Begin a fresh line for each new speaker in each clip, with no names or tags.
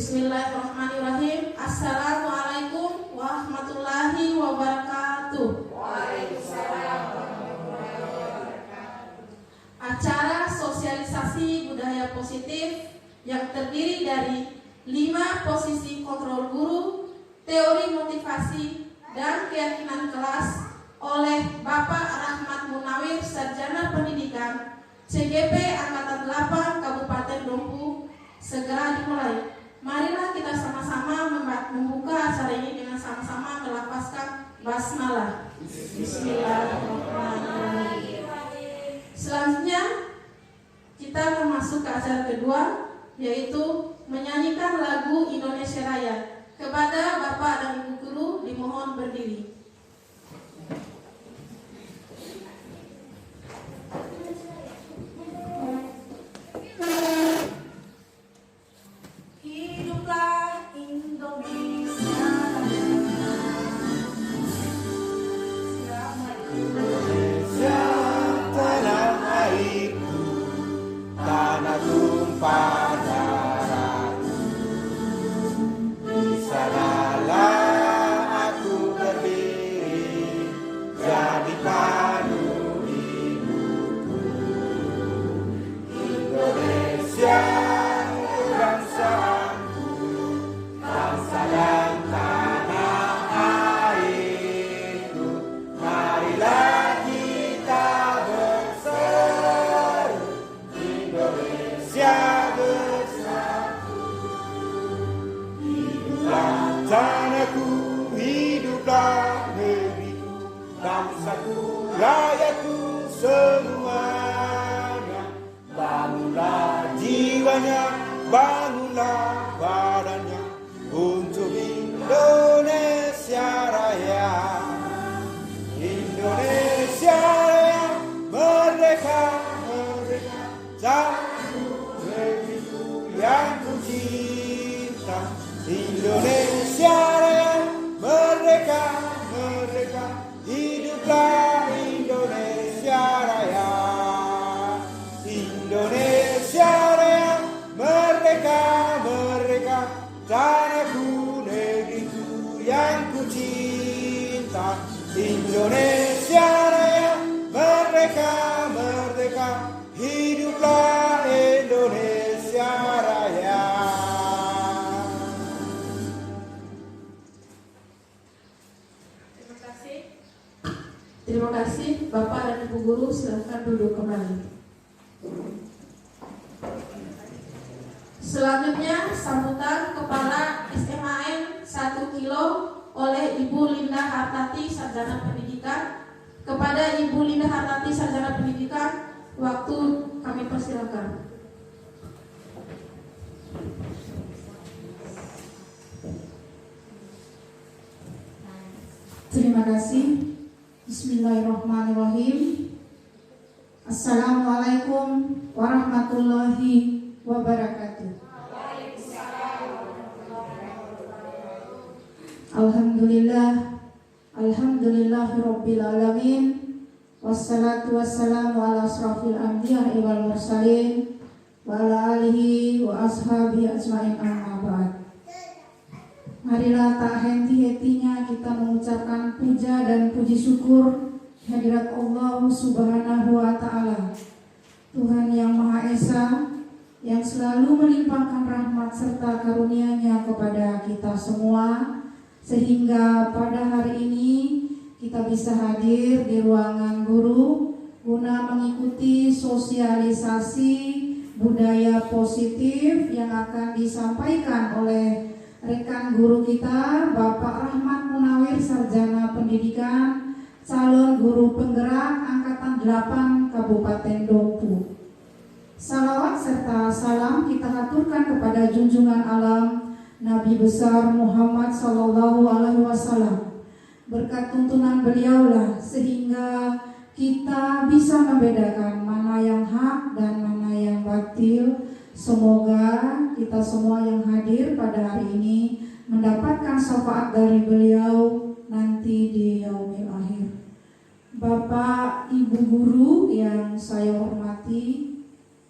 Bismillahirrahmanirrahim. Assalamualaikum warahmatullahi wabarakatuh.
Waalaikumsalam warahmatullahi wabarakatuh.
Acara sosialisasi budaya positif yang terdiri dari 5 posisi kontrol guru, teori motivasi, dan keyakinan kelas oleh Bapak Rahmat Munawir, Sarjana Pendidikan, CGP Angkatan 8 Kabupaten Dompu, segera dimulai. Marilah kita sama-sama membuka acara ini dengan sama-sama melafazkan basmalah. Bismillahirrahmanirrahim. Selanjutnya kita akan masuk ke acara kedua, yaitu menyanyikan lagu Indonesia Raya. Kepada Bapak dan Ibu guru dimohon berdiri.
Hiduplah Indonesia.
Indonesia tanah airku, tanah tumpah darahku. Di sanalah aku berdiri, jadi pandu hidupku. Indonesia bangsaku, bangsa dan tanah airku. Marilah kita berseru, Indonesia bersatu. Hiduplah tanahku, hiduplah negeriku, bangsaku, rakyatku semuanya. Bangunlah jiwanya, bangunlah badannya untuk Indonesia Raya. Indonesia Raya, merdeka, merdeka, satu negeriku yang ku cinta. Indonesia Raya, merdeka, merdeka, hiduplah Indonesia Raya. Indonesia Raya, merdeka, merdeka, tanahku, negeriku yang ku cinta. Indonesia Raya, merdeka, merdeka, hiduplah Indonesia Raya.
Terima kasih. Terima kasih Bapak dan Ibu guru, silakan duduk kembali. Selanjutnya sambutan Kepala SMAN 1 Kilo oleh Ibu Linda Hartati, Sarjana Pendidikan. Kepada Ibu Linda Hartati, Sarjana Pendidikan, waktu kami persilakan.
Terima kasih. Bismillahirrahmanirrahim. Assalamualaikum warahmatullahi wabarakatuh. Alhamdulillah, alhamdulillahirabbil alamin. Wassalatu wassalamu ala asrafil anbiya'i wal mursalin wa ala alihi wa ashabihi ajmain, amma ba'd. Marilah tak henti-hentinya kita mengucapkan puja dan puji syukur hadirat Allah Subhanahu wa ta'ala, Tuhan yang Maha Esa, yang selalu melimpahkan rahmat serta karunia-Nya kepada kita semua, sehingga pada hari ini kita bisa hadir di ruangan guru guna mengikuti sosialisasi budaya positif yang akan disampaikan oleh rekan guru kita, Bapak Rahmat Munawir, Sarjana Pendidikan, calon guru penggerak Angkatan 8 Kabupaten Dompu. Salawat serta salam kita haturkan kepada junjungan alam Nabi besar Muhammad Sallallahu Alaihi Wasallam. Berkat tuntunan beliaulah sehingga kita bisa membedakan mana yang hak dan mana yang batil. Semoga kita semua yang hadir pada hari ini mendapatkan syafaat dari beliau nanti di yaumil akhir. Bapak, Ibu guru yang saya hormati,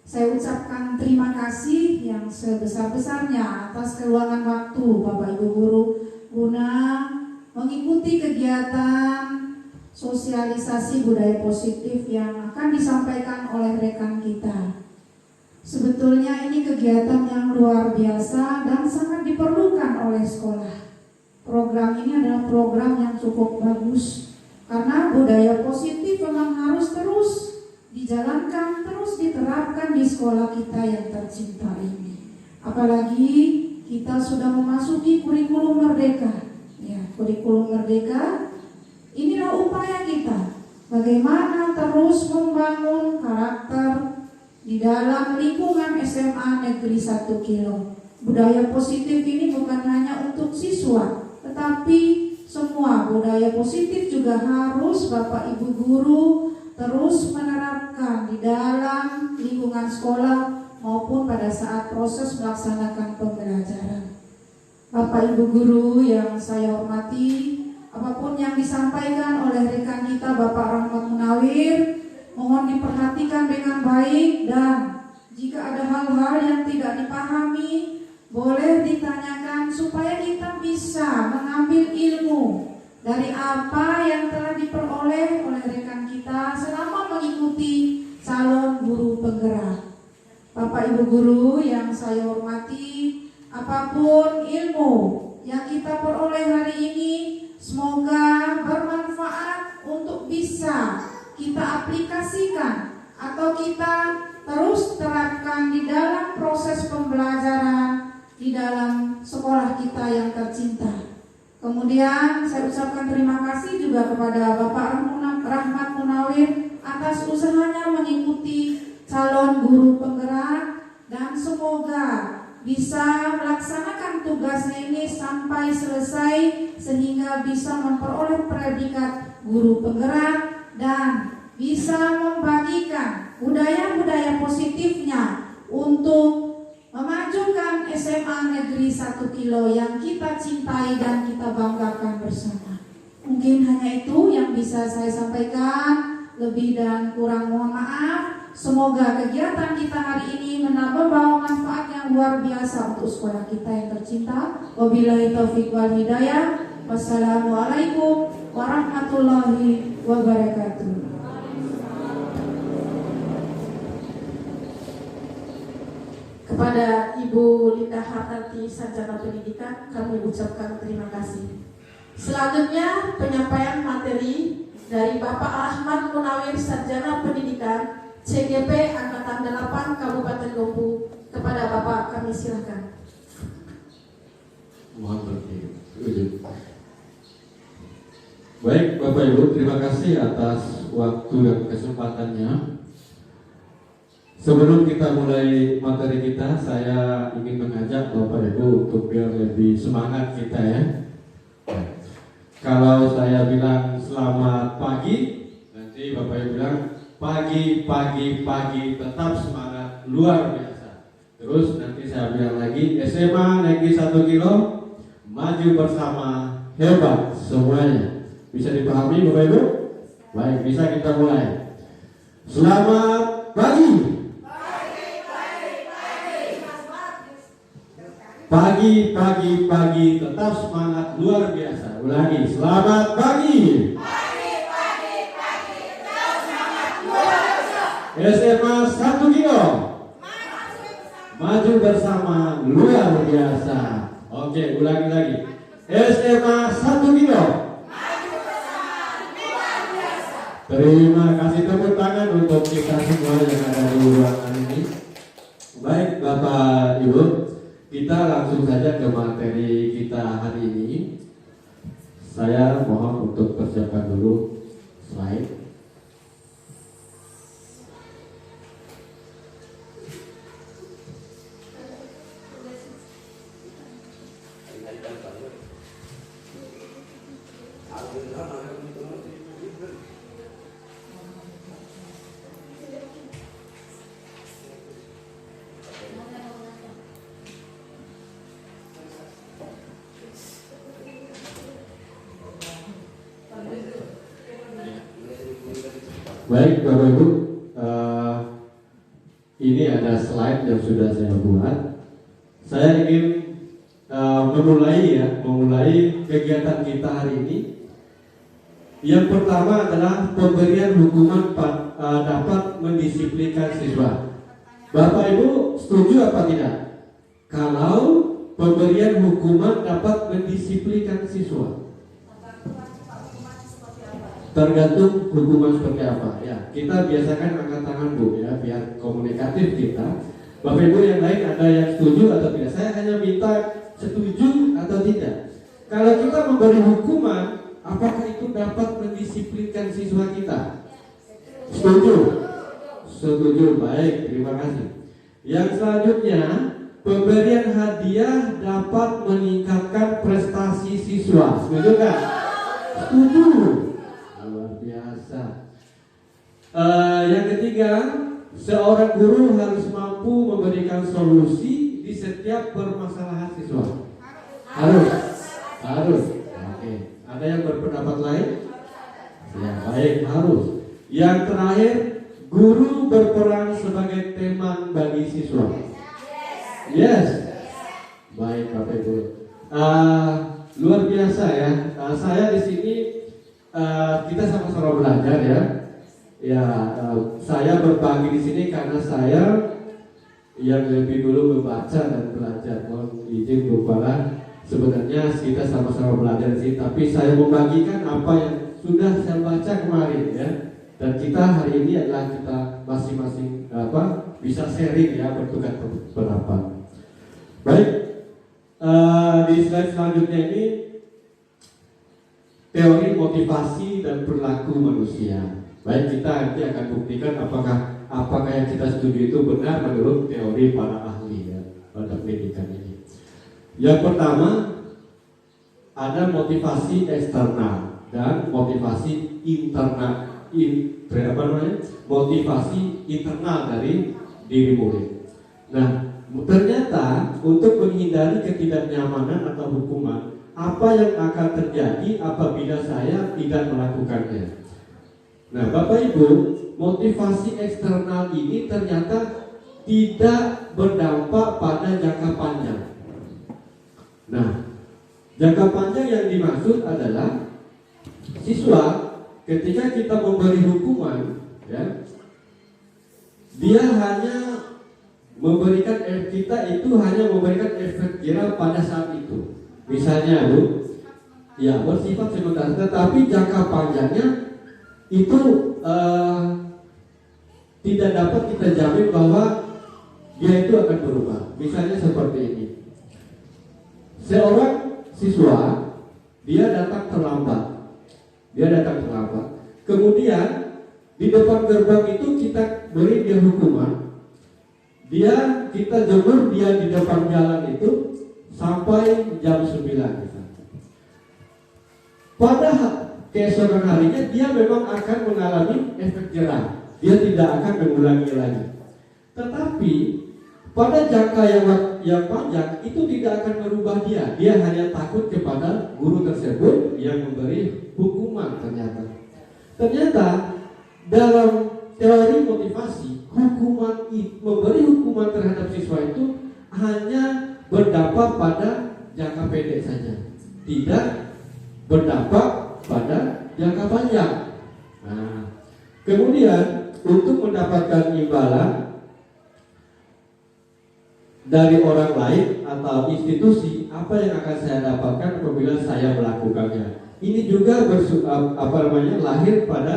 Saya ucapkan terima kasih yang sebesar-besarnya atas keluangan waktu Bapak Ibu Guru guna mengikuti kegiatan sosialisasi budaya positif yang akan disampaikan oleh rekan kita. Sebetulnya ini kegiatan yang luar biasa dan sangat diperlukan oleh sekolah. Program ini adalah program yang cukup bagus karena budaya positif memang harus terus dijalankan, terus diterapkan di sekolah kita yang tercinta ini. Apalagi kita sudah memasuki kurikulum merdeka. Ya, kurikulum merdeka inilah upaya kita bagaimana terus membangun karakter di dalam lingkungan SMA Negeri 1 Kilo. Budaya positif ini bukan hanya untuk siswa, tetapi semua budaya positif juga harus Bapak Ibu Guru terus menerapkan di dalam lingkungan sekolah maupun pada saat proses melaksanakan pembelajaran. Bapak Ibu Guru yang saya hormati, apapun yang disampaikan oleh rekan kita Bapak Rahmat Munawir, mohon diperhatikan dengan baik dan jika ada hal-hal yang tidak dipahami, boleh ditanyakan supaya kita bisa mengambil ilmu dari apa yang telah diperoleh oleh rekan kita selama mengikuti calon guru penggerak. Bapak Ibu Guru yang saya hormati, apapun ilmu yang kita peroleh hari ini, semoga bermanfaat untuk bisa kita aplikasikan atau kita terus terapkan di dalam proses pembelajaran di dalam sekolah kita yang tercinta. Kemudian saya ucapkan terima kasih juga kepada Bapak Rahmat Munawir atas usahanya mengikuti calon guru penggerak dan semoga bisa melaksanakan tugasnya ini sampai selesai sehingga bisa memperoleh predikat guru penggerak dan bisa membagikan budaya-budaya positifnya untuk memajukan SMA Negeri 1 Kilo yang kita cintai dan kita banggakan bersama. Mungkin hanya itu yang bisa saya sampaikan, lebih dan kurang mohon maaf. Semoga kegiatan kita hari ini membawa manfaat yang luar biasa untuk sekolah kita yang tercinta. Wabillahi taufiq wal hidayah. Wassalamualaikum warahmatullahi wabarakatuh.
Kepada Ibu Linda Hartanti, Sarjana Pendidikan, kami ucapkan terima kasih. Selanjutnya penyampaian materi dari Bapak Rahmat Munawir, Sarjana Pendidikan, CGP Angkatan 8 Kabupaten Luwu. Kepada Bapak kami silakan.
Mohon berkenan. Baik Bapak Ibu, terima kasih atas waktu dan kesempatannya. Sebelum kita mulai materi kita, saya ingin mengajak Bapak Ibu untuk biar lebih semangat kita ya. Kalau saya bilang selamat pagi, nanti Bapak Ibu bilang pagi, tetap semangat luar biasa. Terus nanti saya bilang lagi SMA Negeri 1 Kilo, maju bersama, hebat semuanya. Bisa dipahami Bapak Ibu? Baik, bisa kita mulai. Selamat pagi. Pagi, tetap semangat luar biasa. Ulangi, selamat pagi.
Tetap semangat luar biasa.
SMA 1 Kilo, maju bersama luar biasa. Oke, ulangi lagi. SMA 1 Kilo,
Maju bersama luar biasa.
terima kasih, tepuk tangan untuk kita semua yang ada di ruangan ini. Baik Bapak Ibu, kita langsung saja ke materi kita hari ini. Saya mohon untuk persiapkan dulu slide. Baik Bapak Ibu, ini ada slide yang sudah saya buat. Saya ingin memulai kegiatan kita hari ini. Yang pertama adalah pemberian hukuman dapat mendisiplinkan siswa. Bapak Ibu setuju apa tidak? Kalau pemberian hukuman dapat mendisiplinkan siswa, tergantung hukuman seperti apa. Ya, kita biasakan angkat tangan Bu ya, biar komunikatif kita. Bapak Ibu yang lain ada yang setuju atau tidak? Saya hanya minta setuju atau tidak. Kalau kita memberi hukuman, apakah itu dapat mendisiplinkan siswa kita? Setuju? Setuju, baik, terima kasih. Yang selanjutnya, pemberian hadiah dapat meningkatkan prestasi siswa. Setuju nggak? Setuju. Luar biasa. Yang ketiga, seorang guru harus mampu memberikan solusi di setiap permasalahan siswa. Harus. Oke. Ada yang berpendapat lain? Ya, baik, harus. Yang terakhir, guru berperan sebagai teman bagi siswa. Yes. Baik, Bapak Ibu. Luar biasa ya. Saya di sini kita sama-sama belajar ya. Saya berbagi di sini karena saya yang lebih dulu membaca dan belajar. Mohon izin Bapak. Sebenarnya kita sama-sama belajar di sini, tapi saya membagikan apa yang sudah saya baca kemarin ya. Dan kita hari ini adalah kita masing-masing bisa sharing ya, bertukar pendapat. Baik, di slide selanjutnya ini teori motivasi dan perilaku manusia. Baik, kita nanti akan buktikan apakah yang kita setuju itu benar menurut teori para ahli ya pada pendidikan ini. Yang pertama ada motivasi eksternal dan motivasi internal. Motivasi internal dari diri murid. Nah, ternyata untuk menghindari ketidaknyamanan atau hukuman, apa yang akan terjadi apabila saya tidak melakukannya? Nah, Bapak Ibu, motivasi eksternal ini ternyata tidak berdampak pada jangka panjang. Nah, jangka panjang yang dimaksud adalah siswa ketika kita memberi hukuman, ya, dia hanya memberikan efek jerah pada saat itu. Misalnya, Bu, ya bersifat sementara, tetapi jangka panjangnya itu tidak dapat kita jamin bahwa dia itu akan berubah. Misalnya seperti ini. Seorang siswa dia datang terlambat. Kemudian di depan gerbang itu kita beri dia hukuman. Kita jemur dia di depan jalan itu sampai jam 9 misalnya. Pada keesokan harinya dia memang akan mengalami efek jerah. Dia tidak akan mengulangi lagi. Tetapi pada jangka yang panjang itu tidak akan merubah dia. Dia hanya takut kepada guru tersebut yang memberi hukuman ternyata. Dalam teori motivasi, memberi hukuman terhadap siswa itu hanya berdampak pada jangka pendek saja, tidak berdampak pada jangka panjang. Nah, kemudian untuk mendapatkan imbalan dari orang lain atau institusi, apa yang akan saya dapatkan apabila saya melakukannya? Ini juga lahir pada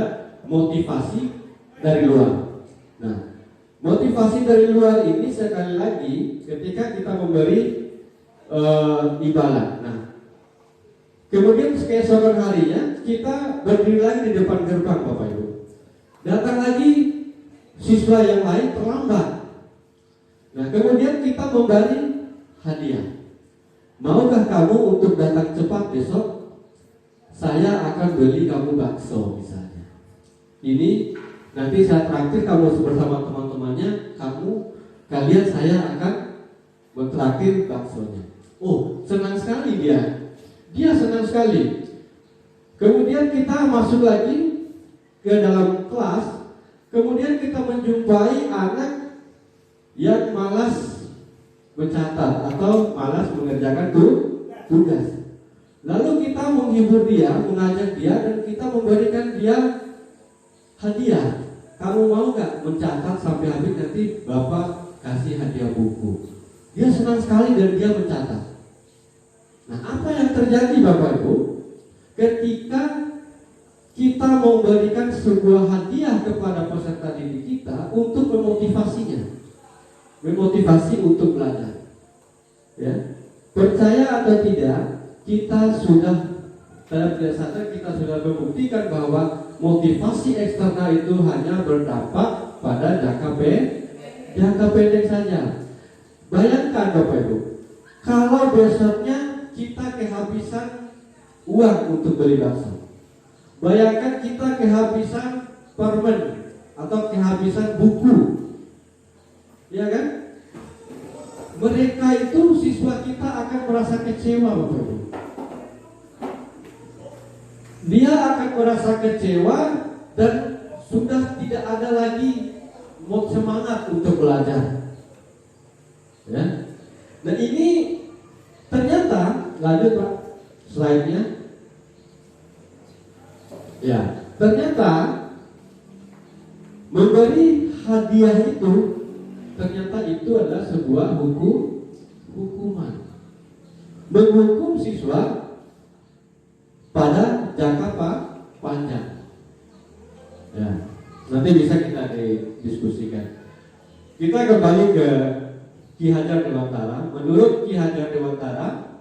motivasi dari luar. Nah, motivasi dari luar ini sekali lagi ketika kita memberi imbalan. Nah, kemudian keesokan harinya kita berdiri lagi di depan gerbang, Bapak Ibu. Datang lagi siswa yang lain terlambat. Nah, kemudian kita memberi hadiah. Maukah kamu untuk datang cepat besok? Saya akan beli kamu bakso misalnya. Ini nanti saya traktir kamu bersama teman-temannya. Kalian saya akan mentraktir baksonya. Oh, senang sekali dia. Dia senang sekali. Kemudian kita masuk lagi ke dalam kelas. Kemudian kita menjumpai anak yang malas mencatat atau malas mengerjakan tugas. Lalu kita menghibur dia, mengajak dia, dan kita memberikan dia hadiah. Kamu mau nggak mencatat sampai habis, nanti Bapak kasih hadiah buku. Dia senang sekali dan dia mencatat. Nah, apa yang terjadi Bapak Ibu? Ketika kita memberikan sebuah hadiah kepada peserta didik kita untuk memotivasinya, memotivasi untuk belajar, ya, percaya atau tidak, kita sudah dalam tidak sadar kita sudah membuktikan bahwa motivasi eksternal itu hanya berdampak pada jangka pendek saja. Bayangkan Bapak Ibu, kalau besoknya kita kehabisan uang untuk beli bakso. Bayangkan kita kehabisan permen atau kehabisan buku, ya kan? Mereka itu siswa kita akan merasa kecewa, Bapak Ibu. Dia akan merasa kecewa dan sudah tidak ada lagi semangat untuk belajar. Ya. Dan ini ternyata, lanjut Pak, slide-nya. Ya, ternyata memberi hadiah itu ternyata itu adalah sebuah hukuman. Menghukum siswa pada jangka panjang. Ya, nanti bisa kita diskusikan. Kita kembali ke Ki Hajar Dewantara. Menurut Ki Hajar Dewantara,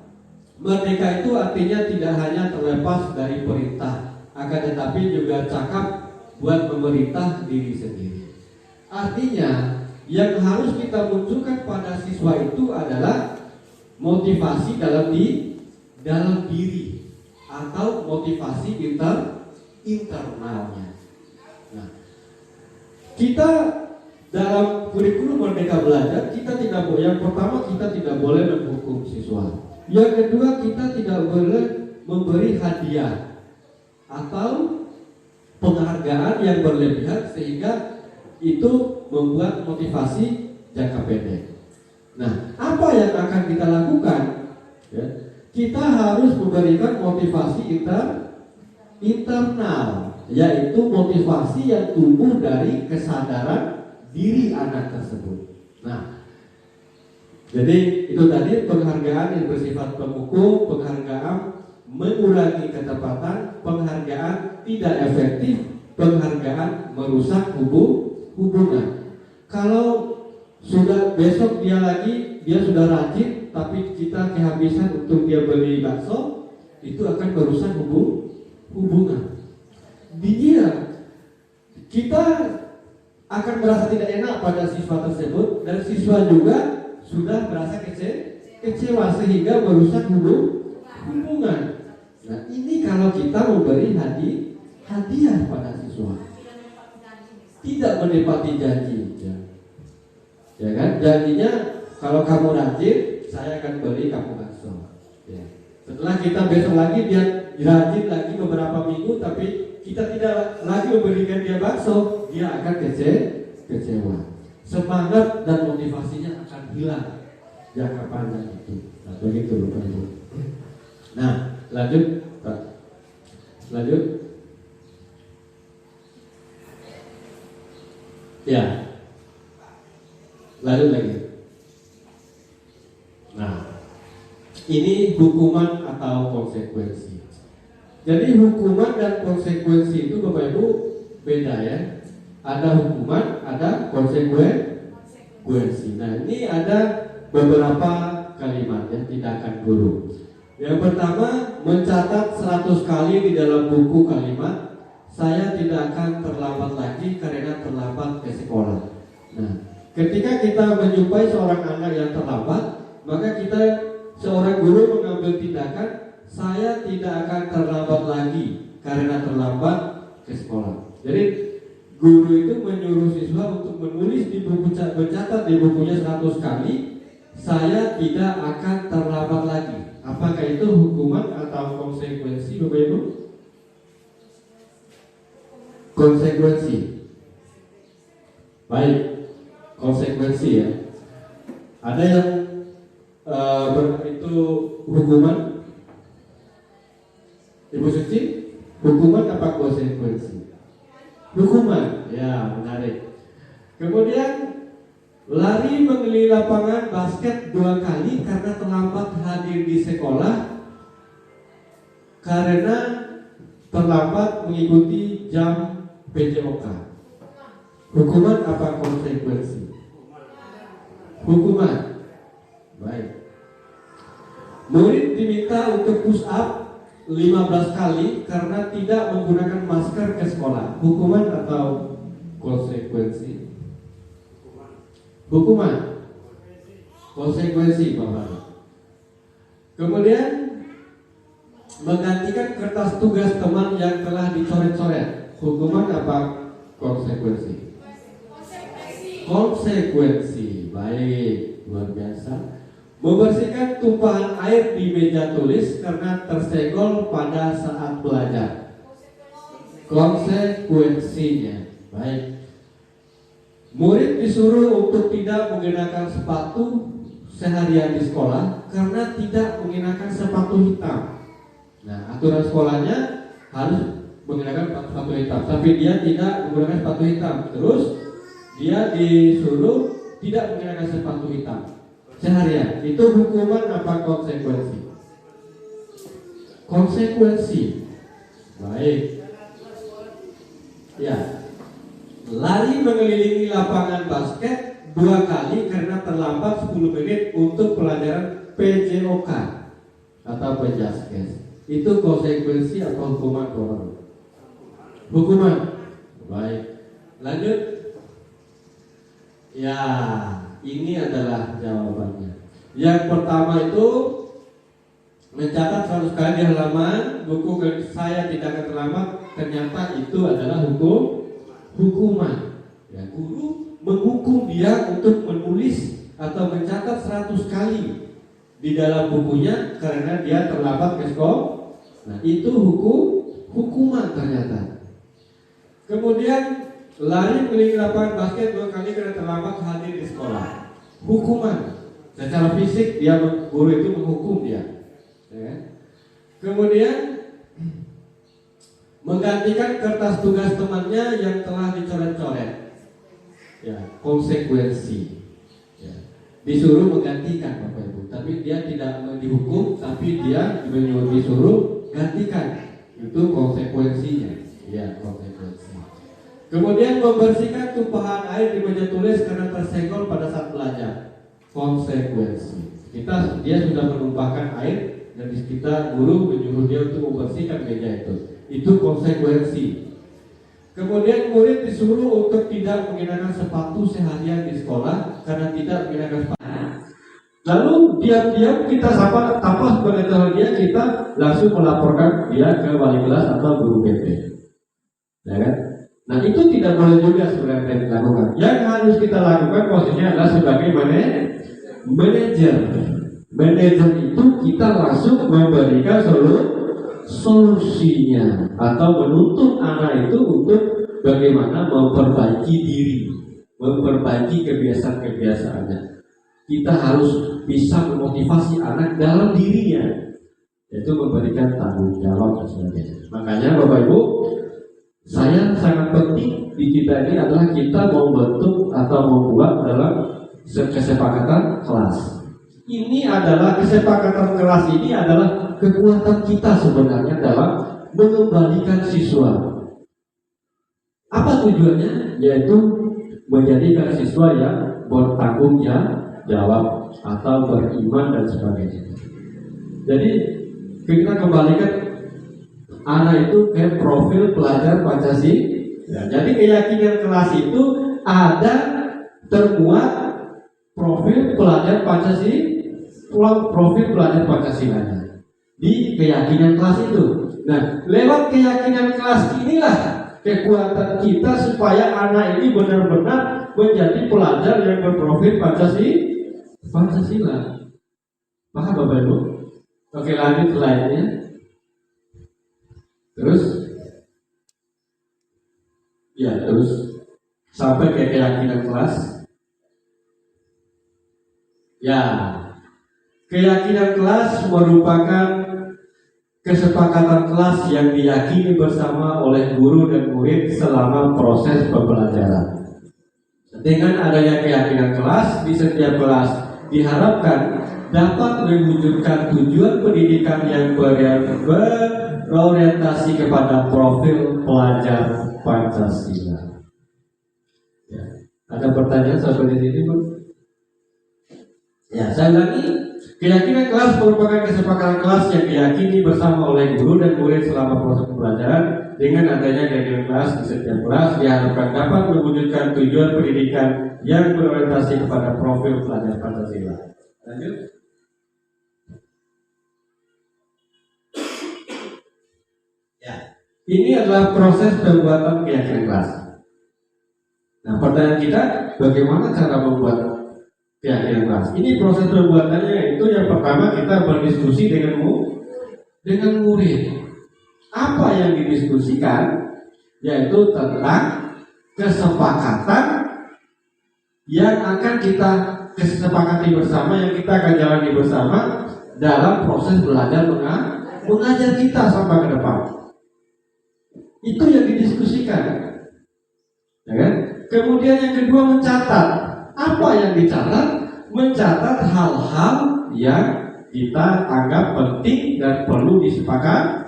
merdeka itu artinya tidak hanya terlepas dari perintah, akan tetapi juga cakap buat memerintah diri sendiri. Artinya yang harus kita munculkan pada siswa itu adalah motivasi dalam diri atau motivasi internalnya. Nah, kita dalam kurikulum Merdeka Belajar, kita tidak boleh, yang pertama kita tidak boleh menghukum siswa. Yang kedua, kita tidak boleh memberi hadiah atau penghargaan yang berlebihan sehingga itu membuat motivasi jangka pendek. Nah, apa yang akan kita lakukan? Ya, kita harus memberikan motivasi internal, yaitu motivasi yang tumbuh dari kesadaran diri anak tersebut. Nah, jadi itu tadi penghargaan yang bersifat pemukul, penghargaan mengurangi ketepatan, penghargaan tidak efektif, penghargaan merusak hubungan. Kalau sudah besok dia sudah rajin, tapi kita kehabisan untuk dia beli bakso, itu akan merusak hubungan. Kita akan merasa tidak enak pada siswa tersebut, dan siswa juga sudah merasa kecewa sehingga merusak hubungan. Nah, ini kalau kita memberi hadiah pada siswa, tidak menepati janji, ya kan? Janjinya kalau kamu rajin, saya akan beri kamu bakso. Ya. Setelah kita besok lagi dia rajin lagi beberapa minggu, tapi kita tidak lagi memberikan dia bakso, dia akan kecewa. Semangat dan motivasinya akan hilang jangka panjang itu. Nah, begitu Bapak Ibu. Nah, lanjut Pak. Lanjut. Ya. Lanjut lagi. Nah, ini hukuman atau konsekuensi. Jadi hukuman dan konsekuensi itu Bapak Ibu beda ya. Ada hukuman, ada konsekuensi. Nah, ini ada beberapa kalimat ya, tindakan guru. Yang pertama, mencatat 100 kali di dalam buku kalimat, saya tidak akan terlambat lagi karena terlambat ke sekolah. Nah, ketika kita menjumpai seorang anak yang terlambat, maka kita seorang guru mengambil tindakan, saya tidak akan terlambat lagi karena terlambat ke sekolah. Jadi guru itu menyuruh siswa untuk menulis di buku, mencatat di bukunya 100 kali, saya tidak akan terlambat lagi. Apakah itu hukuman atau konsekuensi Bapak Ibu? Konsekuensi. Baik, konsekuensi ya. Ada yang itu hukuman? Ibu Suci, hukuman apa konsekuensi? Hukuman, ya menarik. Kemudian lari mengelilingi lapangan basket 2 kali karena terlambat hadir di sekolah karena terlambat mengikuti jam PJOK. Hukuman apa konsekuensi? Hukuman. Baik. Murid diminta untuk push up 15 kali karena tidak menggunakan masker ke sekolah. Hukuman atau konsekuensi? Hukuman. Konsekuensi, Bapak. Kemudian menggantikan kertas tugas teman yang telah dicoret-coret. Hukuman apa konsekuensi? Konsekuensi. Baik, luar biasa. Membersihkan tumpahan air di meja tulis karena tersenggol pada saat belajar. Konsekuensinya. Baik. Murid disuruh untuk tidak menggunakan sepatu seharian di sekolah karena tidak menggunakan sepatu hitam. Nah, aturan sekolahnya harus menggunakan sepatu hitam, tapi dia tidak menggunakan sepatu hitam. Terus dia disuruh tidak menggunakan sepatu hitam seharian. Itu hukuman apa konsekuensi? Konsekuensi. Baik. Ya. Lari mengelilingi lapangan basket 2 kali karena terlambat 10 menit untuk pelajaran PJOK atau penjaskes. Itu konsekuensi atau hukuman, Bapak? Hukuman. Baik. Lanjut. Ya, ini adalah jawabannya. Yang pertama itu mencatat 100 kali di halaman buku saya tidak akan terlambat. Ternyata itu adalah hukuman. Ya, guru menghukum dia untuk menulis atau mencatat 100 kali di dalam bukunya karena dia terlambat ke sekolah. Nah, itu hukuman ternyata. Kemudian lari mengelilingi lapangan basket 2 kali karena terlambat hadir di sekolah. Hukuman. Secara fisik dia guru itu menghukum dia. Ya. Kemudian menggantikan kertas tugas temannya yang telah dicoret-coret. Ya, konsekuensi. Ya. Disuruh menggantikan, Bapak Ibu, tapi dia tidak dihukum, tapi dia disuruh gantikan. Itu konsekuensinya. Ya, konsekuensi. Kemudian membersihkan tumpahan air di meja tulis karena tersenggol pada saat belajar. Konsekuensi. Dia sudah menumpahkan air dan kita guru menyuruh dia untuk membersihkan meja itu. Itu konsekuensi. Kemudian murid disuruh untuk tidak menggunakan sepatu seharian di sekolah karena tidak menggunakan sepatu. Lalu diam-diam kita tanpa pengetahuan kita langsung melaporkan dia ke wali kelas atau guru BP. Ya kan? Nah, itu tidak boleh juga sebenarnya dilakukan. Yang harus kita lakukan posisinya adalah sebagai manajer. Manajer itu kita langsung memberikan solusinya atau menuntut anak itu untuk bagaimana memperbaiki diri, memperbaiki kebiasaan-kebiasaannya. Kita harus bisa memotivasi anak dalam dirinya, yaitu memberikan tanggung jawab dan sebagainya. Makanya Bapak Ibu, saya sangat penting di kita ini adalah kita membentuk atau membuat dalam kesepakatan kelas. Ini adalah kesepakatan kelas ini adalah kekuatan kita sebenarnya dalam mengembalikan siswa. Apa tujuannya? Yaitu menjadikan siswa yang bertanggung jawab atau beriman dan sebagainya. Jadi kita kembalikan anak itu ke profil pelajar Pancasila. Ya, jadi keyakinan kelas itu ada termuat profil pelajar Pancasilanya di keyakinan kelas itu. Nah, lewat keyakinan kelas inilah kekuatan kita supaya anak ini benar-benar menjadi pelajar yang berprofil Pancasila. Paham Bapak Ibu? Oke, lanjut slide-nya. Terus sampai ke keyakinan kelas. Ya, keyakinan kelas merupakan kesepakatan kelas yang diyakini bersama oleh guru dan murid selama proses pembelajaran. Dengan adanya keyakinan kelas di setiap kelas diharapkan dapat mewujudkan tujuan pendidikan yang berorientasi kepada profil pelajar Pancasila. Ya. Ada pertanyaan sampai di sini, Bu? Ya, saya ulangi. Keyakinan kelas merupakan kesepakatan kelas yang diyakini bersama oleh guru dan murid selama proses pembelajaran. Dengan adanya keyakinan kelas di setiap kelas diharapkan dapat mewujudkan tujuan pendidikan yang berorientasi kepada profil pelajar Pancasila. Lanjut. Ya, ini adalah proses pembuatan keyakinan kelas. Nah, pertanyaan kita, bagaimana cara membuat keyakinan kelas? Ini proses pembuatannya, yaitu yang pertama kita berdiskusi dengan murid. Apa yang didiskusikan? Yaitu tentang kesepakatan yang akan kita kesepakati bersama, yang kita akan jalani bersama dalam proses belajar mengajar kita sampai ke depan. Itu yang didiskusikan, ya kan? Kemudian yang kedua, mencatat. Apa yang dicatat? Mencatat hal-hal yang kita anggap penting dan perlu disepakati.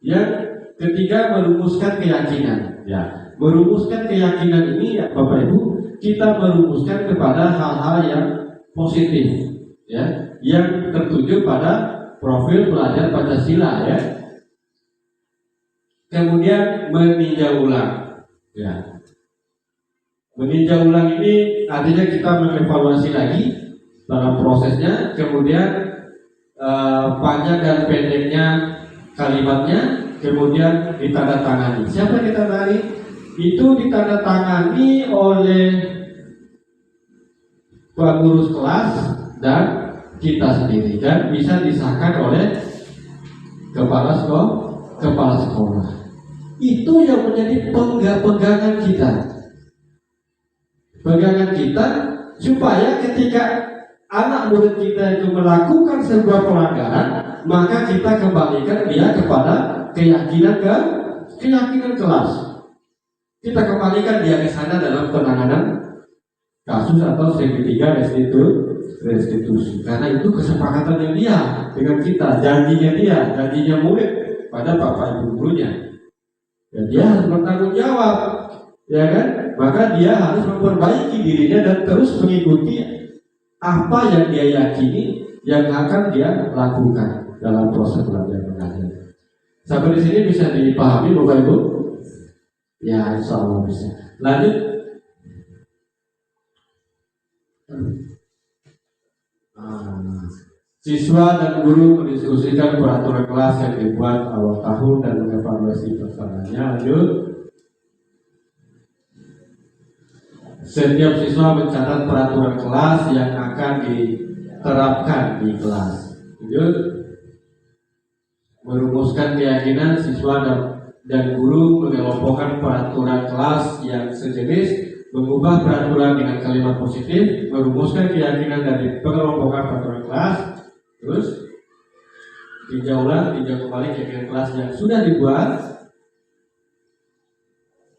Yang ketiga, merumuskan keyakinan. Ya, merumuskan keyakinan ini, ya, Bapak Ibu, kita merumuskan kepada hal-hal yang positif, ya, yang tertuju pada profil pelajar Pancasila, ya. Kemudian meninjau ulang, ya. Meninjau ulang ini artinya kita mengevaluasi lagi dalam prosesnya, kemudian panjang dan pendeknya kalimatnya, kemudian ditandatangani. Siapa yang ditandatangani? Itu ditandatangani oleh pengurus kelas dan kita sendiri, dan bisa disahkan oleh kepala sekolah. Itu yang menjadi pegangan kita. Pegangan kita supaya ketika anak murid kita itu melakukan sebuah pelanggaran, maka kita kembalikan dia kepada keyakinan kelas. Kita kembalikan dia ke sana dalam penanganan kasus atau segitiga restitusi. Karena itu kesepakatan yang dia dengan kita, janjinya murid pada bapak ibu gurunya. Ya, dia harus bertanggung jawab, ya kan? Maka dia harus memperbaiki dirinya dan terus mengikuti apa yang dia yakini yang akan dia lakukan dalam proses belajar mengajar. Sampai di sini bisa dipahami, Bapak Ibu? Ya, insya Allah bisa. Lanjut. Siswa dan guru mendiskusikan peraturan kelas yang dibuat awal tahun dan mengevaluasi pelaksananya. Lanjut. Setiap siswa mencatat peraturan kelas yang akan diterapkan di kelas. Lanjut. Merumuskan keyakinan siswa dan guru mengelompokkan peraturan kelas yang sejenis, mengubah peraturan dengan kalimat positif, merumuskan keyakinan dari pengelompokan peraturan kelas. Terus tinjau kembali keyakinan kelas yang sudah dibuat.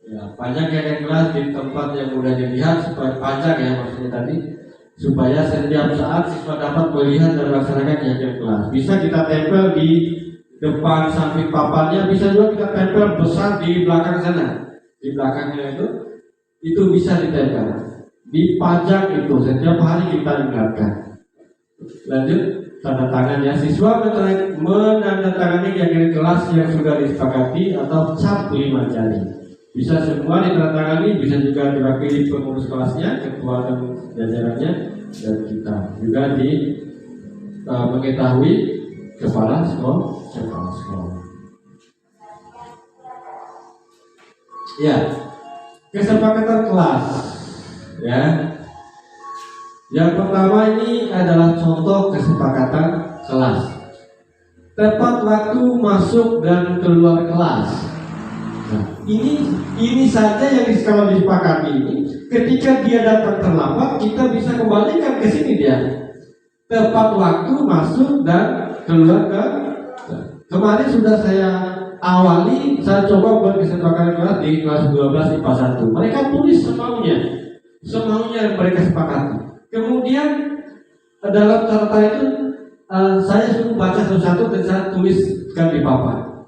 Ya, panjang keyakinan kelas di tempat yang mudah dilihat supaya panjang, ya, maksudnya tadi, supaya setiap saat siswa dapat melihat dan melaksanakan keyakinan kelas. Bisa kita tempel di depan samping papannya, bisa juga kita tempel besar di belakang sana. Di belakangnya itu bisa ditempel, dipajang itu setiap hari kita ingatkan. Lanjut. Tanda tangannya, siswa menandatangani keyakinan kelas yang sudah disepakati atau cap 5 jari. Bisa semua ditandatangani, bisa juga diwakili pengurus kelasnya, ketua dan jajarannya, dan kita juga mengetahui kepala sekolah. Ya, kesepakatan kelas, ya. Yang pertama ini adalah contoh kesepakatan kelas. Tepat waktu masuk dan keluar kelas. Nah, ini saja yang kalau disepakati ini ketika dia datang terlambat, kita bisa kembalikan ke sini dia. Tepat waktu masuk dan keluar ke. Kemarin sudah saya awali, saya coba buat kesepakatan kelas di kelas 12 IPA 1. Mereka tulis semaunya mereka sepakati. Kemudian dalam catatan itu saya suruh baca satu-satu dan saya tuliskan di papan.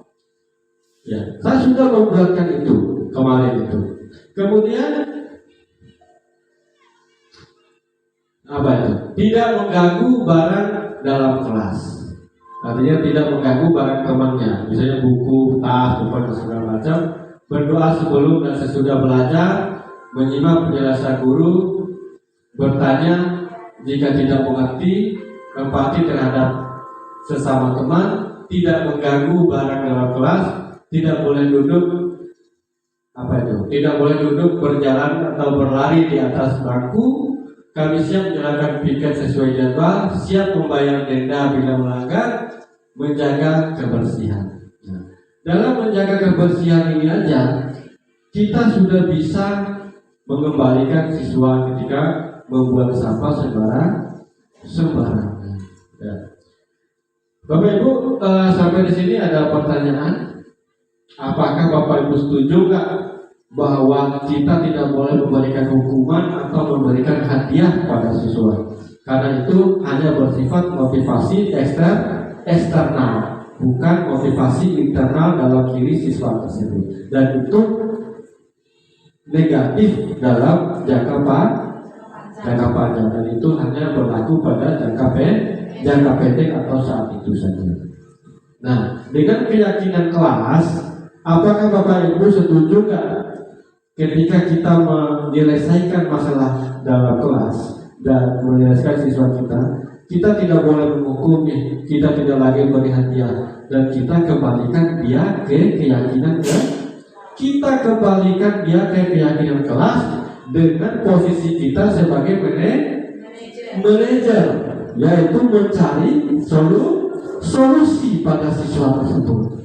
Ya, saya sudah membuatkan itu kemarin itu. Kemudian apa itu? Tidak mengganggu barang dalam kelas. Artinya tidak mengganggu barang temannya, misalnya buku, tas, buku dan segala macam. Berdoa sebelum dan sesudah belajar, menyimak penjelasan guru, bertanya jika tidak mengerti, empati terhadap sesama teman, tidak mengganggu barang dalam kelas, tidak boleh duduk tidak boleh duduk berjalan atau berlari di atas bangku. Kami siap menyerahkan piket sesuai jadwal, siap membayar denda bila melanggar, menjaga kebersihan. Dalam menjaga kebersihan ini aja, kita sudah bisa mengembalikan siswa ketika membuang sampah sembarangan. Ya. Bapak Ibu, sampai di sini ada pertanyaan. Apakah Bapak Ibu setuju nggak bahwa kita tidak boleh memberikan hukuman atau memberikan hadiah kepada siswa? Karena itu hanya bersifat motivasi eksternal, bukan motivasi internal dalam diri siswa tersebut. Dan itu negatif dalam jangka panjang, dan itu hanya berlaku pada jangka pendek atau saat itu saja. Nah, dengan keyakinan kelas, apakah Bapak Ibu setuju nggak ketika kita menyelesaikan masalah dalam kelas dan menyelesaikan siswa kita tidak boleh menghukumi, kita tidak lagi beri hadiah, dan kita kembalikan dia ke keyakinan kelas dengan posisi kita sebagai manajer, yaitu mencari solusi pada siswa tersebut,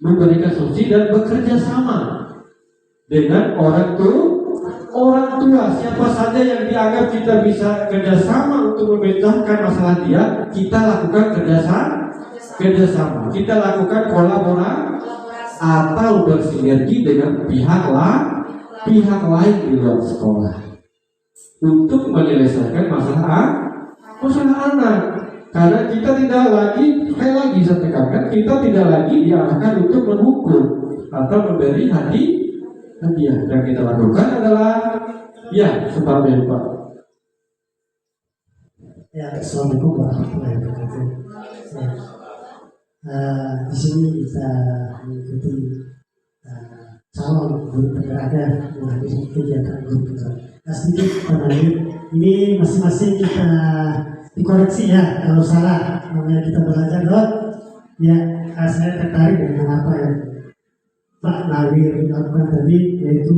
memberikan solusi dan bekerja sama dengan orang tua siapa saja yang dianggap kita bisa kerjasama untuk memecahkan masalah dia, kita lakukan kerjasama, kita lakukan kolaborasi atau bersinergi dengan pihak lain di luar sekolah untuk menyelesaikan masalah anak. Karena kita tidak lagi, sekali lagi saya tekankan, kita tidak lagi diarahkan untuk menghukum atau memberi hadiah. Yang kita lakukan adalah sebabnya Pak.
Assalamualaikum warahmatullahi wabarakatuh. Di sini kita mengikuti calon guru penggeraknya menghadiri kegiatan guru penggerak. Sedikit penanya, ini masing-masing kita dikoreksi ya kalau salah. Namanya kita belajar saya tertarik dengan apa yang Pak Nawir lakukan tadi, yaitu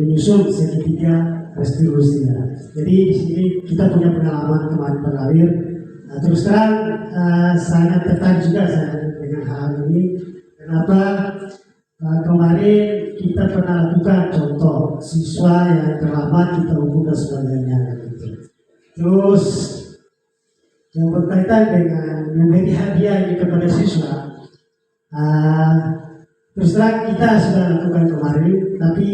menyusun segitiga restitusinya. Jadi di sini kita punya pengalaman kemarin Pak Nawir. Terus terang sangat tertarik juga saya dengan hal ini. Kenapa? Kemarin kita pernah lakukan contoh siswa yang terlambat kita hukum dan sebagainya. Terus yang berkaitan dengan memberi hadiah ini kepada siswa, terus terang kita sudah lakukan kemarin, tapi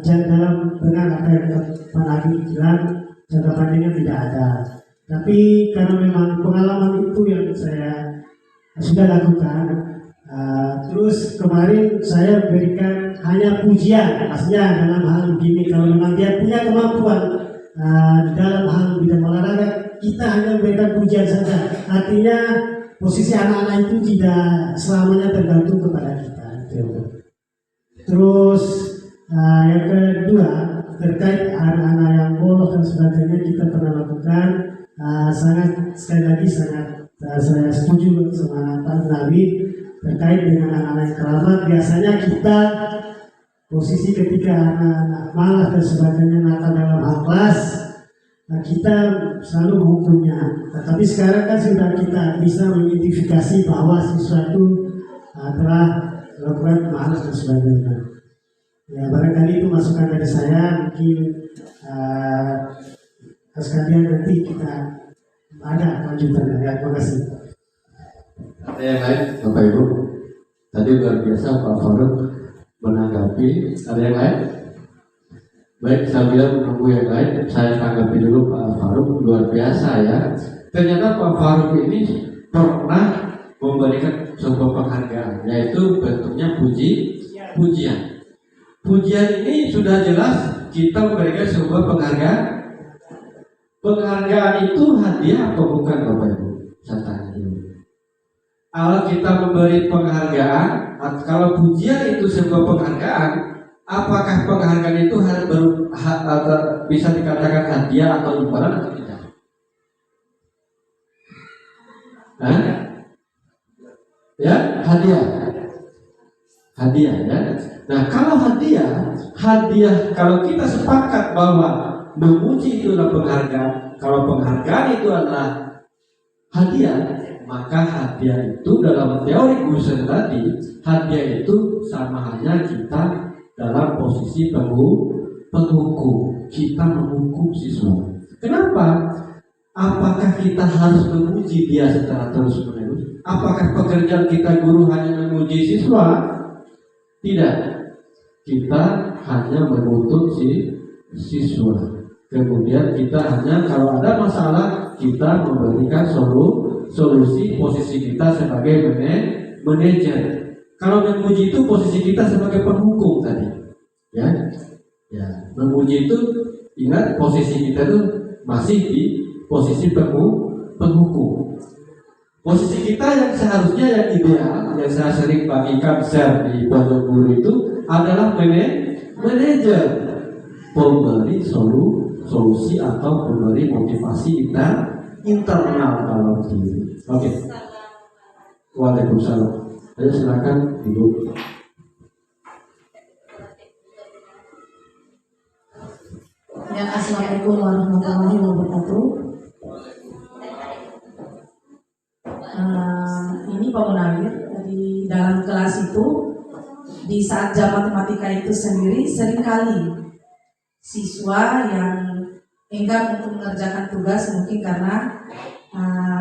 dalam benar apa yang Pak Nabi bilang, jangka panjangnya tidak ada. Tapi karena memang pengalaman itu yang saya sudah lakukan, terus kemarin saya berikan hanya pujian, maksudnya dalam hal begini, kalau memang dia punya kemampuan dalam hal bidang olahraga, kita hanya memberikan pujian saja. Artinya posisi anak-anak itu tidak selamanya tergantung kepada kita. Terus yang kedua, terkait anak-anak yang bolos dan sebagainya, kita pernah lakukan. Sekali lagi saya setuju sama Pak Nabi terkait dengan anak-anak yang terlambat. Biasanya kita posisi ketika anak-anak malas dan sebagainya nakal dalam hal kelas, kita selalu menghukumnya. Tapi sekarang kan sudah kita bisa mengidentifikasi bahwa siswa itu telah melakukan malas dan sebagainya. Ya barangkali itu masukan dari saya, mungkin sekalian nanti kita ada lanjutan. Ya, terima kasih.
Ada yang lain, Bapak Ibu? Tadi luar biasa Pak Faruk menanggapi. Ada yang lain? Baik, sambil menunggu yang lain, saya tanggapi dulu Pak Faruk. Luar biasa ya. Ternyata Pak Faruk ini pernah memberikan sebuah penghargaan, yaitu bentuknya pujian. Pujian ini sudah jelas kita memberikan sebuah penghargaan. Penghargaan itu hadiah atau bukan, Bapak Ibu? Saya tanya dulu. Kalau kita memberi penghargaan, kalau pujian itu sebuah penghargaan, apakah penghargaan itu bisa dikatakan hadiah atau imbalan atau tidak? Ya, hadiah ya. Nah, kalau hadiah kalau kita sepakat bahwa memuji itu adalah penghargaan, kalau penghargaan itu adalah hadiah, maka hadiah itu dalam teori Gusserl tadi, hadiah itu sama halnya kita dalam posisi penghukum. Kita menghukum siswa. Kenapa? Apakah kita harus memuji dia secara terus-menerus? Apakah pekerjaan kita guru hanya memuji siswa? Tidak. Kita hanya menuntut siswa. Kemudian kita hanya kalau ada masalah kita memberikan solusi posisi kita sebagai manajer. Kalau memuji itu posisi kita sebagai penghukum tadi. Ya. Memuji itu ingat posisi kita itu masih di posisi penghukum. Posisi kita yang seharusnya yang ideal, yang saya sering bagikan share di pojok guru itu adalah manajer, pemberi solusi atau pemberi motivasi kita internal dalam diri. Oke. Waalaikumsalam. Ayo silakan Ibu.
Ya, assalamualaikum warahmatullahi wabarakatuh. Ini Pak Munawir, di dalam kelas itu di saat jam matematika itu sendiri seringkali siswa yang enggan untuk mengerjakan tugas mungkin karena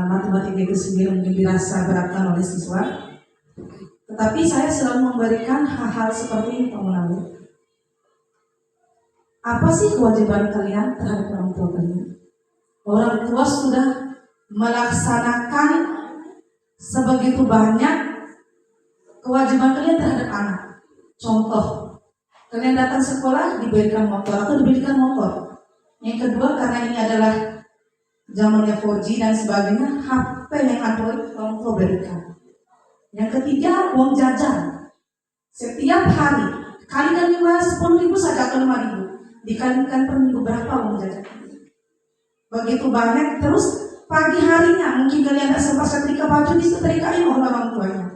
matematika itu sendiri mungkin dirasa beratkan oleh siswa. Tetapi saya selalu memberikan hal-hal seperti ini Pak Munawir. Apa sih kewajiban kalian terhadap orang tua kalian? Orang tua sudah melaksanakan sebegitu banyak kewajiban kalian terhadap anak. Contoh, kalian datang sekolah diberikan motor atau diberikan motor. Yang kedua, karena ini adalah zamannya 4G dan sebagainya, HP yang Android orang tua berikan. Yang ketiga, uang jajan. Setiap hari, kalikan 10.000 saja atau 5.000. Dikalikan per minggu berapa uang jajan? Begitu banyak. Terus pagi harinya mungkin kalian tidak sempat setrika baju, disetrikain oleh orang tuanya.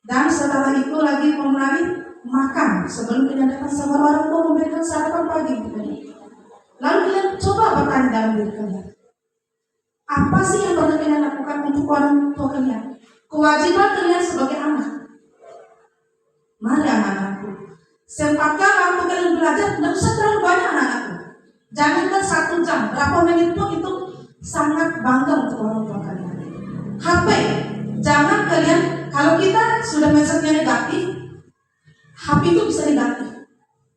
Dan setelah itu lagi memenuhi makan sebelum kalian datang sama orang tua memberikan sarapan pagi. Lalu kalian coba bertanya dalam diri kalian, apa sih yang pernah kalian lakukan untuk orang tua kalian? Kewajiban kalian sebagai anak. Mari anak-anakku, sempatkan waktu kalian belajar, tidak usah terlalu banyak anak-anakku. Jangankan 1 jam, berapa menit pun itu sangat bangga untuk orang tua kalian. HP, jangan kalian, kalau kita sudah mindsetnya negatif, HP itu bisa negatif.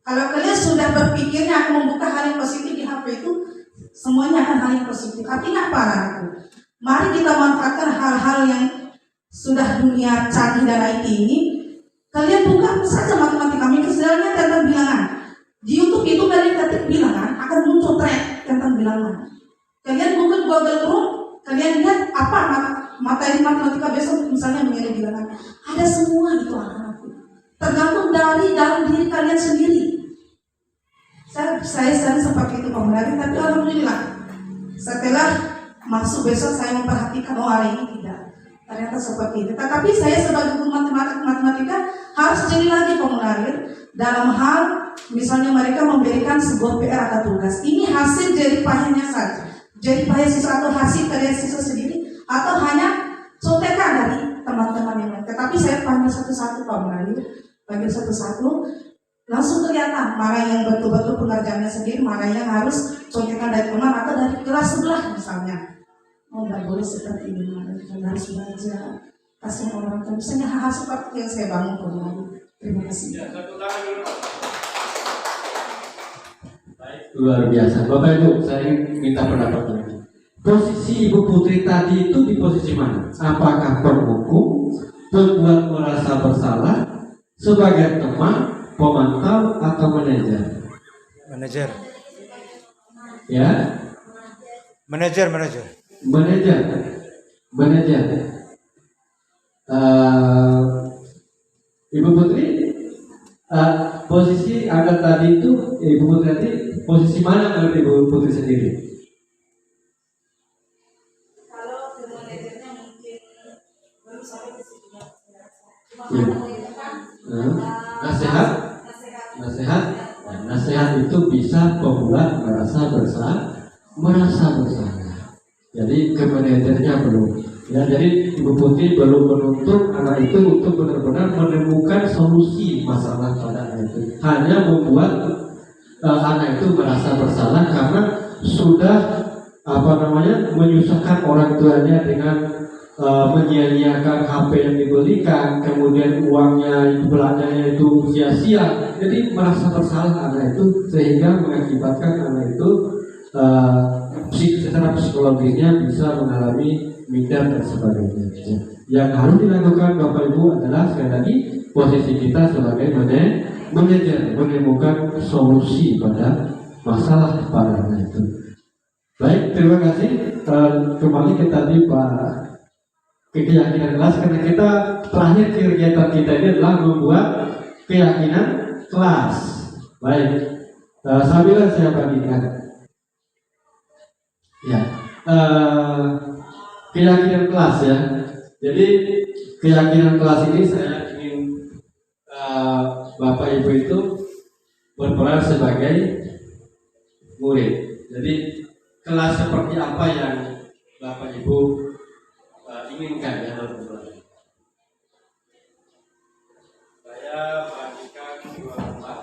Kalau kalian sudah berpikirnya akan membuka hal yang positif di HP itu, semuanya akan hal yang positif. Artinya apa anak-anakku? Mari kita manfaatkan hal-hal yang sudah dunia canggih dan IT ini. Kalian buka saja matematika, misalnya tentang bilangan. Di YouTube itu kalian ketik bilangan, akan muncul tren tentang bilangan. Kalian buka Google Chrome, kalian lihat apa materi matematika besok misalnya mengenai bilangan. Ada semua itu anak-anakku. Tergantung dari dalam diri kalian sendiri. Saya sering seperti itu pemerhati, tapi alhamdulillah setelah masuk besok saya memperhatikan hari ini tidak. Ternyata seperti itu. Tapi saya sebagai guru matematika harus jadi lagi pemengalir dalam hal misalnya mereka memberikan sebuah PR atau tugas. Ini hasil jerih payahnya saja. Jerih payah siswa atau hasil karya siswa sendiri atau hanya contekan dari teman-teman yang lain. Tetapi saya panggil satu-satu pemengalir, panggil satu-satu. langsung kelihatan mana yang betul-betul pengerjaannya sendiri, mana yang harus contekan dari teman atau dari kelas sebelah misalnya. Oh, nggak boleh seperti ini, kita harus belajar kasih orang tua. Misalnya hal-hal seperti yang saya bangun kemarin. Terima kasih.
Baik, luar biasa. Bapak Ibu, saya minta pendapat lagi. Posisi Ibu Putri tadi itu di posisi mana? Apakah penghukum, pembuat merasa bersalah, sebagai teman, pemantau, atau manajer?
Manajer.
Ya,
Manajer.
manajer. Ibu Putri, posisi Anda tadi itu, Ibu Putri tadi posisi mana menurut Ibu Putri sendiri?
Kalau manajernya mungkin belum sampai ke situ.
Ya. Nasihat. Nasihat itu bisa membuat merasa bersalah. Jadi ke manajernya belum. Ya, jadi Ibu Putri belum menuntut anak itu untuk benar-benar menemukan solusi masalah pada anak itu. Hanya membuat anak itu merasa bersalah karena sudah menyusahkan orang tuanya dengan menyia-nyiakan HP yang dibelikan, kemudian uangnya belanjanya itu sia-sia. Jadi merasa bersalah anak itu sehingga mengakibatkan anak itu secara psikologisnya bisa mengalami minder dan sebagainya. Yang harus dilakukan Bapak Ibu adalah sekali lagi posisi kita sebagai manajer menemukan solusi pada masalah pada anak itu. Baik, terima kasih. Kembali ke tadi Pak, keyakinan kelas, karena kita terakhir kegiatan kita ini adalah membuat keyakinan kelas. Baik, sambil saya bagikan. Ya, keyakinan kelas ya. Jadi keyakinan kelas ini saya ingin Bapak Ibu itu berperan sebagai murid. Jadi kelas seperti apa yang Bapak Ibu inginkan ya teman-teman. Saya bagikan dua tempat.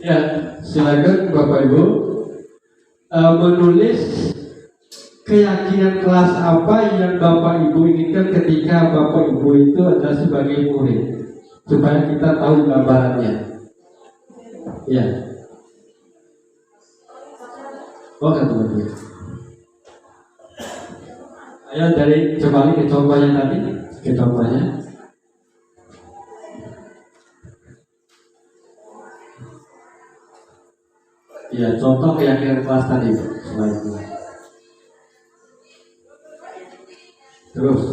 Ya, silakan Bapak Ibu menulis keyakinan kelas apa yang Bapak Ibu inginkan ketika Bapak Ibu itu adalah sebagai murid, supaya kita tahu gambarannya. Ya. Oh, teman-teman. Ayo dari kembali ke contohnya tadi, ke contohnya. Ya, contoh keyakinan kelas tadi, selanjutnya. Terus.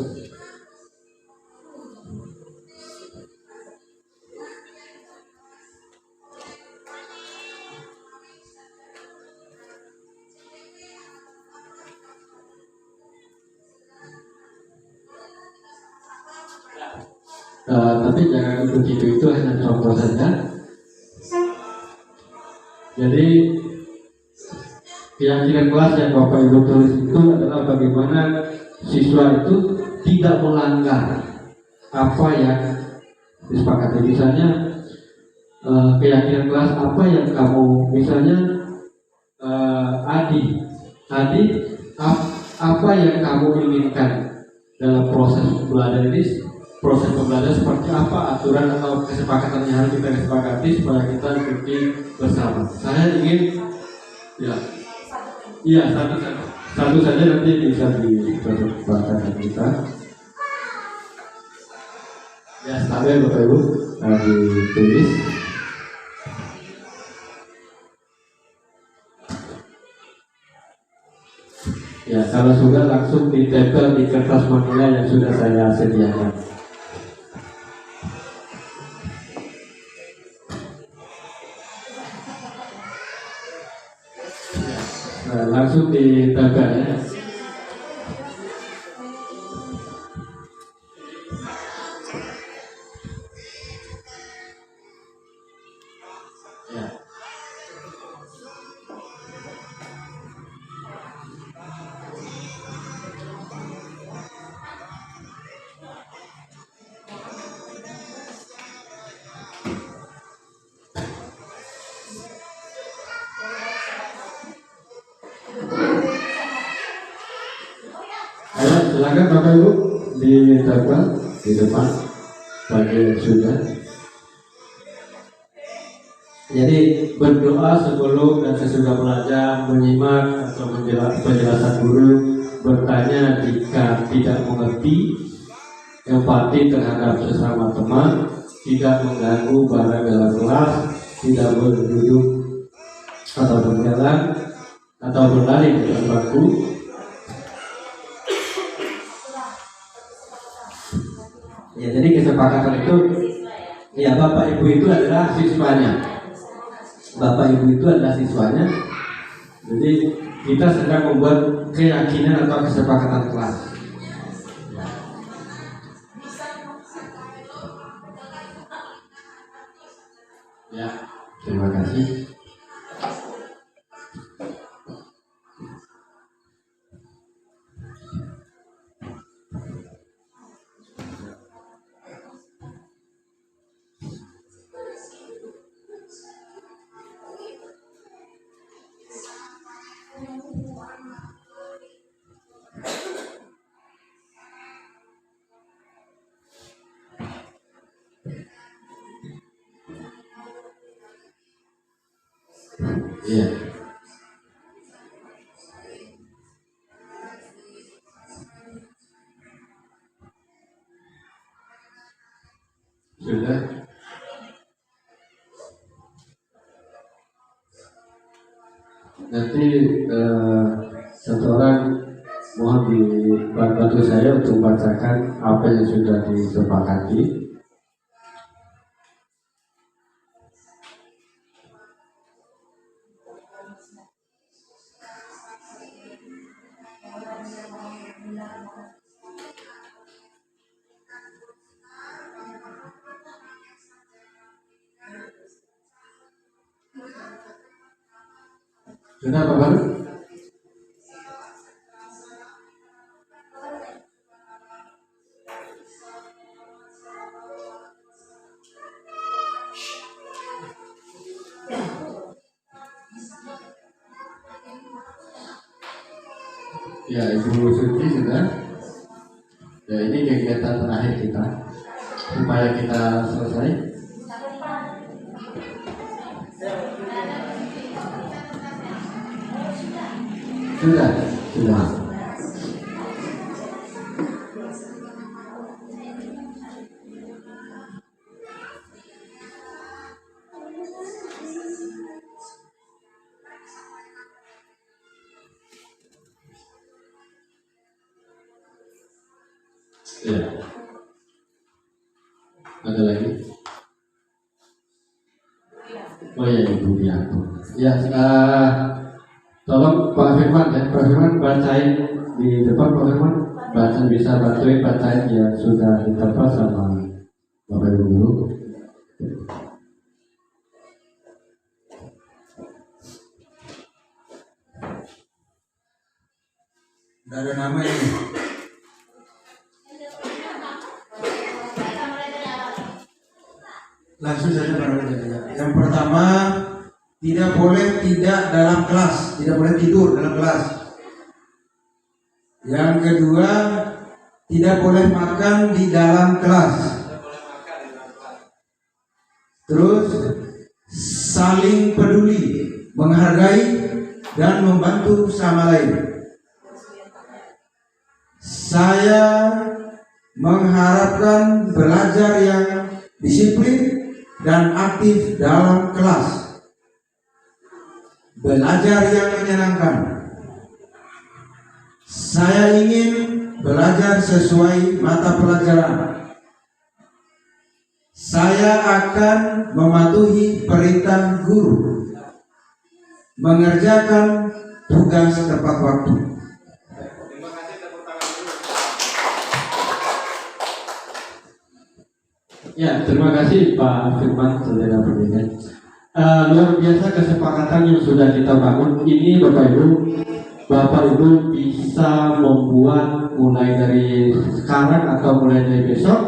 Tapi jangan begitu, itu hanya contoh saja. Jadi keyakinan kelas yang Bapak Ibu tulis itu adalah bagaimana siswa itu tidak melanggar apa yang disepakati. Misalnya keyakinan kelas apa yang kamu, misalnya Adi, apa yang kamu inginkan dalam proses belajar ini? Proses pembelajaran seperti apa, aturan atau kesepakatan yang harus kita kesepakati supaya kita ikuti bersama. Saya ingin, satu saja nanti bisa diperbacakan kita. Ya, sampai Bapak Ibu ditulis. Ya, kalau sudah langsung ditempel di kertas manila yang sudah saya sediakan. langsung ditebak ya. Ya. Ayo, silakan Bapak Ibu ditebak di depan bagi yang sudah. Jadi berdoa sebelum dan sesudah belajar, menyimak atau penjelasan guru, bertanya jika tidak mengerti, empati terhadap sesama teman, tidak mengganggu barang dalam kelas, tidak berduduk atau berjalan atau berlari di depan bangku. Ya, jadi kesepakatan itu, ya Bapak Ibu itu adalah siswanya. Bapak Ibu itu adalah siswanya. Jadi kita sedang membuat keyakinan atau kesepakatan kelas. Ya, terima kasih. Iya. Sudah. Nanti satu orang mohon dibantu saya untuk bacakan apa yang sudah disepakati. Sudah Pak Baru? Ya, Ibu Suci sudah. Ya, ini kegiatan terakhir kita supaya kita selesai. Sudah. Ya. Ada lagi? Oh ya, Ibu Bianto. Ya, tolong Pak Firman ya, Pak Firman bacain di depan. Pak Firman bisa bantuin bacain yang sudah diterpa sama Bapak Ibu Guru.
Tidak ada nama ini. Langsung saja Pak. Yang pertama, tidak boleh tidak dalam kelas, tidak boleh tidur dalam kelas. Yang kedua, tidak boleh makan di dalam kelas. Terus, saling peduli, menghargai dan membantu sama lain. Saya mengharapkan belajar yang disiplin dan aktif dalam kelas. Belajar yang menyenangkan. Saya ingin belajar sesuai mata pelajaran. Saya akan mematuhi perintah guru, mengerjakan tugas tepat waktu.
Terima kasih, tepuk tangan dulu. Ya, terima kasih Pak Firman, saudara pendidik. Luar biasa kesepakatan yang sudah kita bangun. Ini Bapak Ibu bisa membuat mulai dari sekarang atau mulai dari besok,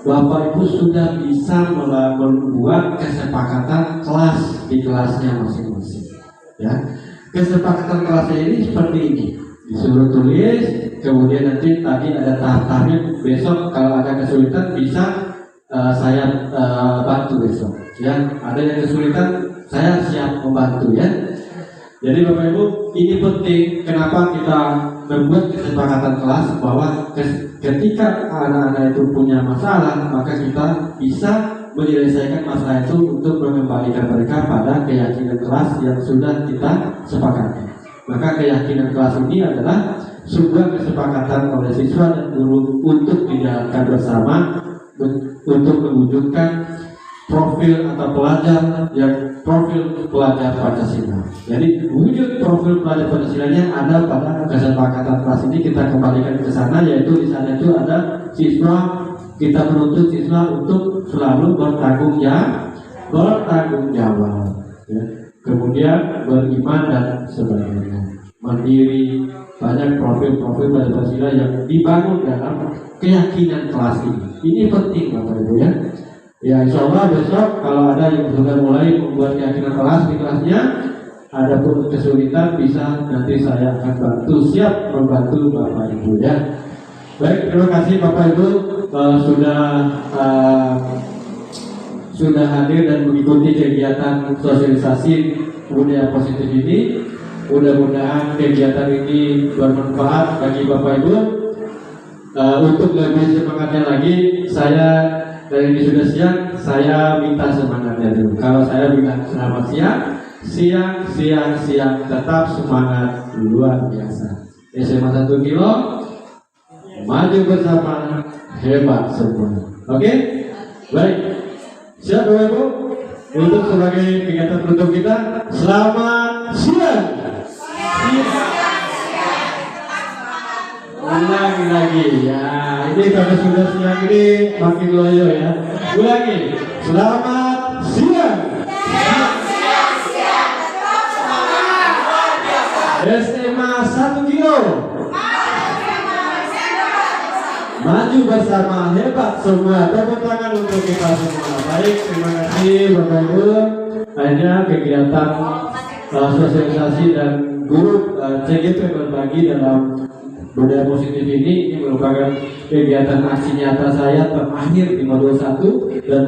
Bapak Ibu sudah bisa membuat kesepakatan kelas di kelasnya masing-masing. Ya, kesepakatan kelasnya ini seperti ini. Disuruh tulis, kemudian nanti tadi ada tahap-tahapnya. Besok kalau ada kesulitan bisa saya bantu besok. Ya, ada yang kesulitan saya siap membantu ya. Jadi Bapak Ibu, ini penting. Kenapa kita membuat kesepakatan kelas bahwa ketika anak-anak itu punya masalah, maka kita bisa menyelesaikan masalah itu untuk mengembalikan mereka pada keyakinan kelas yang sudah kita sepakati. Maka keyakinan kelas ini adalah sebuah kesepakatan oleh siswa dan guru untuk dijalankan bersama untuk mewujudkan profil atau pelajar yang profil pelajar Pancasila. Jadi wujud profil pelajar Pancasilanya ada pada kesepakatan kelas ini. Kita kembalikan ke sana, yaitu di sana itu ada siswa, kita menuntut siswa untuk selalu bertanggung jawab, ya. Kemudian beriman dan sebagainya, mandiri. Banyak profil-profil pelajar Pancasila yang dibangun dalam keyakinan kelas ini. Ini penting Bapak Ibu ya. Ya, insya Allah besok kalau ada yang sudah mulai membuat keyakinan kelas di kelasnya, ada pun kesulitan bisa nanti saya akan bantu, siap membantu Bapak Ibu ya. Baik, terima kasih Bapak Ibu sudah hadir dan mengikuti kegiatan sosialisasi budaya positif ini. Mudah-mudahan kegiatan ini bermanfaat bagi Bapak Ibu. Untuk lebih semangatnya lagi, saya dari ini sudah siang, saya minta semangatnya dulu. Kalau saya bilang selamat siang, tetap semangat luar biasa. SMA 1 kilo, maju bersama, hebat semua. Oke? Baik. Siap Bapak Ibu? Untuk sebagai kegiatan penutup kita, selamat siang. Ulangi lagi ya, ini kalau sudah siang ini makin loyo ya. Ulangi, selamat siang. SMA 1 kilo, maju bersama, hebat semua. Tepuk tangan untuk kita semua. Baik, terima kasih Bapak Ibu. Akhirnya kegiatan sosialisasi dan guru CGP berbagi dalam budaya positif ini merupakan kegiatan aksi nyata saya terakhir di modul 1, dan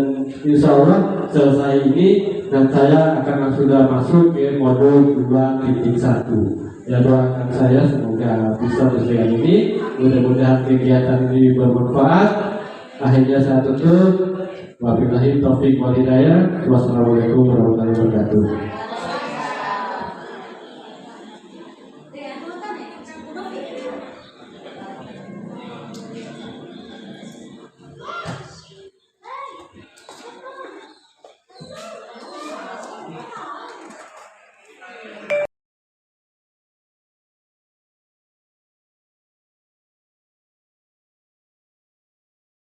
insya Allah selesai ini dan saya akan sudah masuk ke modul 2.1. Ya, doakan saya semoga bisa selesai ini. Mudah-mudahan kegiatan ini bermanfaat. Akhirnya saya tutup. Wabillahi taufiq wal hidayah. Wassalamualaikum warahmatullahi wabarakatuh.